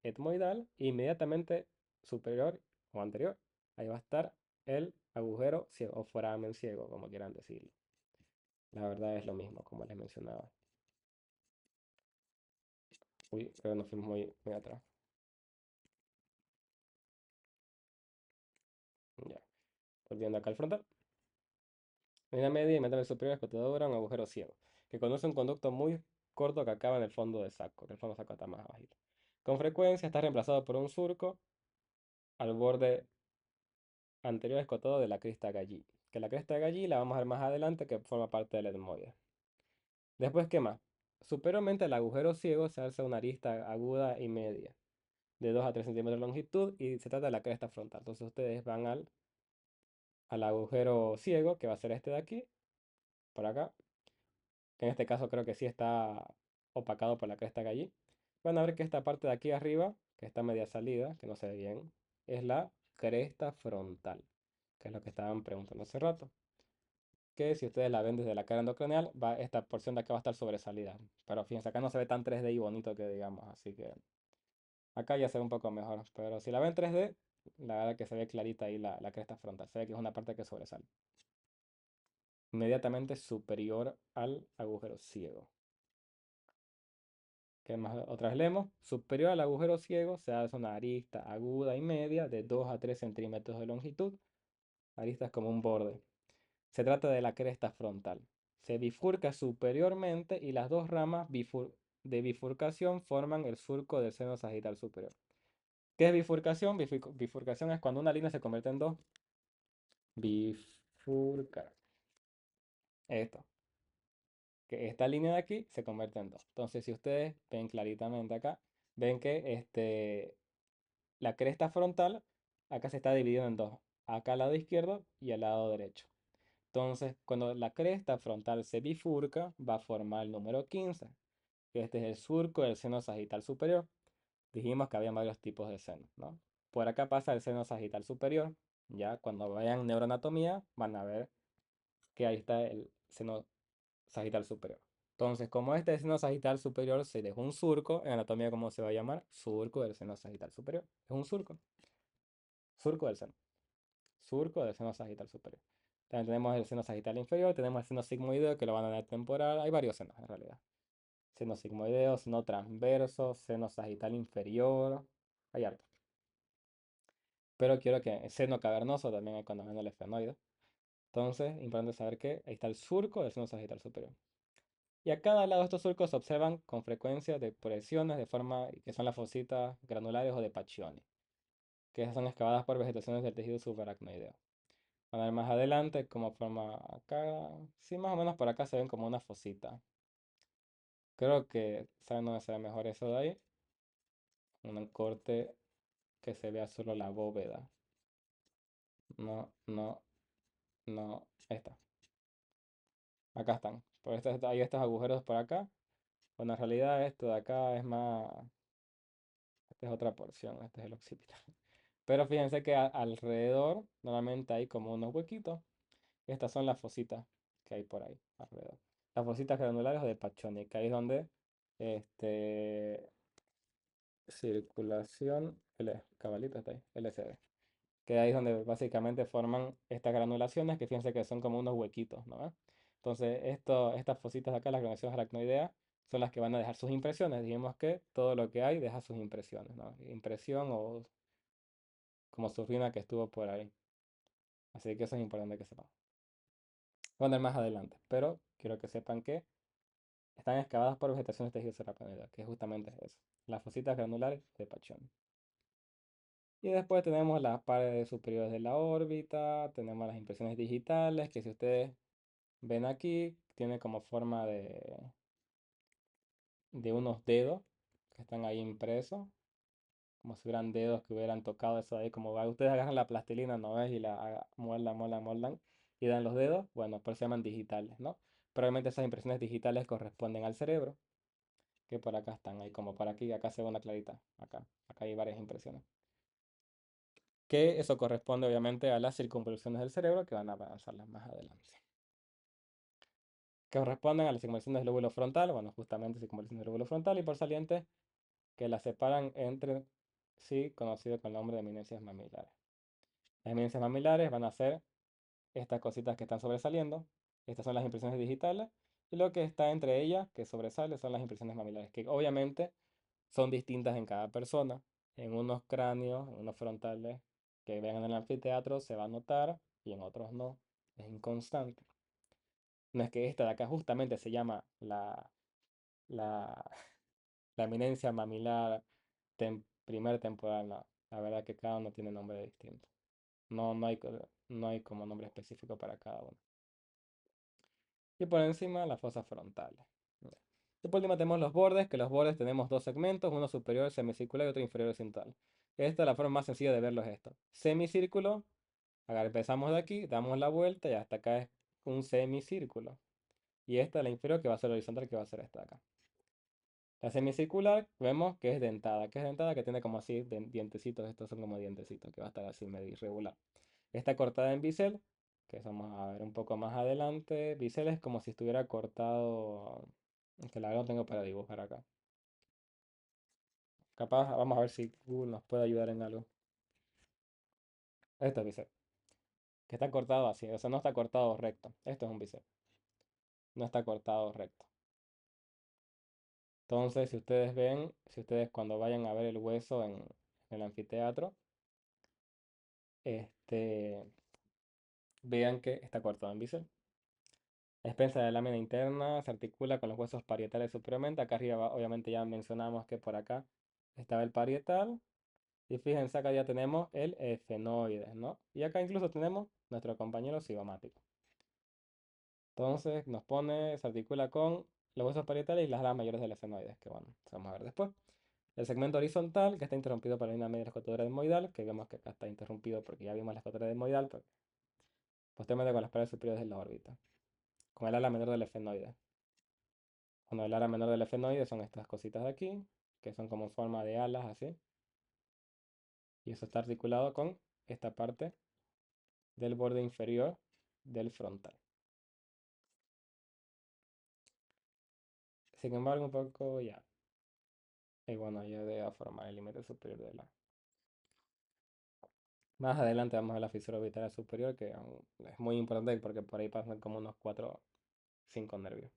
etmoidal, inmediatamente superior o anterior. Ahí va a estar el agujero ciego o foramen ciego, como quieran decirlo. La verdad es lo mismo, como les mencionaba. Uy, pero nos fuimos muy atrás. Ya, volviendo acá al frontal. En la media, inmediatamente superior, escotadura, un agujero ciego, que conduce un conducto muy corto que acaba en el fondo del saco. El fondo del saco está más abajito. Con frecuencia está reemplazado por un surco al borde anterior escotado de la crista Galli. Que la cresta Galli la vamos a ver más adelante que forma parte del etmoide. Después, ¿qué más? Superiormente al agujero ciego se alza una arista aguda y media de 2 a 3 centímetros de longitud y se trata de la cresta frontal. Entonces ustedes van al agujero ciego, que va a ser este de aquí, por acá, que en este caso creo que sí está opacado por la cresta Galli. Van a ver que esta parte de aquí arriba, que está media salida, que no se ve bien, es la cresta frontal, que es lo que estaban preguntando hace rato. Que si ustedes la ven desde la cara endocranial, esta porción de acá va a estar sobresalida. Pero fíjense, acá no se ve tan 3D y bonito que digamos, así que acá ya se ve un poco mejor. Pero si la ven 3D, la verdad que se ve clarita ahí la cresta frontal. Se ve que es una parte que sobresale. Inmediatamente superior al agujero ciego. ¿Qué más? Otra vez leemos. Superior al agujero ciego se hace una arista aguda y media de 2 a 3 centímetros de longitud. Arista es como un borde. Se trata de la cresta frontal. Se bifurca superiormente y las dos ramas de bifurcación forman el surco del seno sagital superior. ¿Qué es bifurcación? Bifurcación es cuando una línea se convierte en dos. Bifurcar. Esto. Que esta línea de aquí se convierte en dos. Entonces, si ustedes ven claritamente acá, ven que la cresta frontal acá se está dividiendo en dos. Acá al lado izquierdo y al lado derecho. Entonces, cuando la cresta frontal se bifurca, va a formar el número 15, que este es el surco del seno sagital superior. Dijimos que había varios tipos de senos, ¿no? Por acá pasa el seno sagital superior. Ya cuando vayan neuroanatomía, van a ver que ahí está el seno sagital superior. Entonces, como este seno sagital superior se dejó un surco, en anatomía, ¿cómo se va a llamar? Surco del seno sagital superior. Es un surco. Surco del seno. Surco del seno sagital superior. También tenemos el seno sagital inferior, tenemos el seno sigmoideo que lo van a dar temporal. Hay varios senos en realidad. Seno sigmoideo, seno transverso, seno sagital inferior. Hay harto. Pero quiero que el seno cavernoso también hay cuando ven el esfenoide. Entonces, importante saber que ahí está el surco del seno sagital superior. Y a cada lado de estos surcos se observan con frecuencia depresiones de forma que son las fositas granulares o de Pacchioni, que son excavadas por vegetaciones del tejido subaracnoideo. Van a ver más adelante cómo forma acá. Sí, más o menos por acá se ven como una fosita. Creo que, ¿saben dónde se ve mejor eso de ahí? Un corte que se vea solo la bóveda. No, no, no. Esta. Acá están. Hay estos agujeros por acá. Bueno, en realidad esto de acá es más. Esta es otra porción. Este es el occipital. Pero fíjense que alrededor normalmente hay como unos huequitos. Estas son las fositas que hay por ahí alrededor. Las fositas granulares de Pacchioni, que ahí es donde este, circulación, cabalito está ahí, LCD. Que ahí es donde básicamente forman estas granulaciones que fíjense que son como unos huequitos, ¿no? Entonces, estas fositas de acá, las conexiones aracnoideas, son las que van a dejar sus impresiones. Dijimos que todo lo que hay deja sus impresiones, ¿no? Impresión o como su ruina que estuvo por ahí. Así que eso es importante que sepan. Voy a poner más adelante, pero quiero que sepan que están excavadas por vegetación de tejido serrapenoidal, que justamente es eso. Las fositas granulares de Pachón. Y después tenemos las paredes superiores de la órbita, tenemos las impresiones digitales, que si ustedes ven aquí, tiene como forma de unos dedos que están ahí impresos, como si fueran dedos que hubieran tocado eso ahí, como ustedes agarran la plastilina, ¿no ves? Y la moldan y dan los dedos, bueno, por eso se llaman digitales, ¿no? Probablemente esas impresiones digitales corresponden al cerebro, que por acá están, ahí como por aquí, acá se ve una clarita, acá hay varias impresiones. Que eso corresponde obviamente a las circunvoluciones del cerebro que van a avanzarlas más adelante. Que corresponden a las circunvoluciones del lóbulo frontal, bueno, justamente circunvoluciones del lóbulo frontal y por saliente que las separan entre sí, conocido con el nombre de eminencias mamilares. Las eminencias mamilares van a ser estas cositas que están sobresaliendo. Estas son las impresiones digitales. Y lo que está entre ellas, que sobresale, son las impresiones mamilares, que obviamente son distintas en cada persona. En unos cráneos, en unos frontales que vean en el anfiteatro se va a notar y en otros no. Es inconstante. No es que esta de acá justamente se llama la, la eminencia mamilar primer temporal, no. La verdad que cada uno tiene nombre distinto. No hay como nombre específico para cada uno. Y por encima las fosas frontales. Ya. Y por último tenemos los bordes, que los bordes tenemos dos segmentos, uno superior semicircular y otro inferior horizontal. Esta es la forma más sencilla de verlos esto. Semicírculo, empezamos de aquí, damos la vuelta y hasta acá es un semicírculo. Y esta es la inferior que va a ser horizontal, que va a ser esta de acá. La semicircular vemos que es dentada. Que es dentada? Que tiene como así dientecitos. Estos son como dientecitos, que va a estar así medio irregular. Está cortada en bisel, que eso vamos a ver un poco más adelante. Bisel es como si estuviera cortado. Que la verdad no tengo para dibujar acá. Capaz, vamos a ver si Google nos puede ayudar en algo. Esto es bisel. Que está cortado así. O sea, no está cortado recto. Esto es un bisel. No está cortado recto. Entonces, si ustedes ven, si ustedes cuando vayan a ver el hueso en el anfiteatro, este, vean que está cortado en bisel. La expensa de la lámina interna se articula con los huesos parietales superiormente. Acá arriba, obviamente, ya mencionamos que por acá estaba el parietal. Y fíjense, acá ya tenemos el efenoides, ¿no? Y acá incluso tenemos nuestro compañero cigomático. Entonces nos pone, se articula con los huesos parietales y las alas mayores del efenoides, que bueno, se vamos a ver después. El segmento horizontal, que está interrumpido por la línea media de la escotura etmoidal, que vemos que acá está interrumpido porque ya vimos la escotura etmoidal, pero posteriormente con las paredes superiores de la órbita, con el ala menor del efenoide. Bueno, el ala menor del efenoide son estas cositas de aquí, que son como en forma de alas así. Y eso está articulado con esta parte del borde inferior del frontal. Sin embargo, un poco ya. Y bueno, ya de formar el límite superior de la. Más adelante vamos a la fisura orbital superior, que es muy importante porque por ahí pasan como unos 4 o 5 nervios.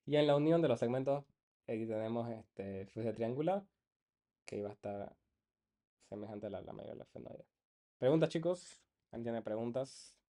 Y en la unión de los segmentos, aquí tenemos este fuste triangular, que iba a estar semejante a la mayor de la efenoide. ¿Preguntas, chicos? ¿Alguien tiene preguntas?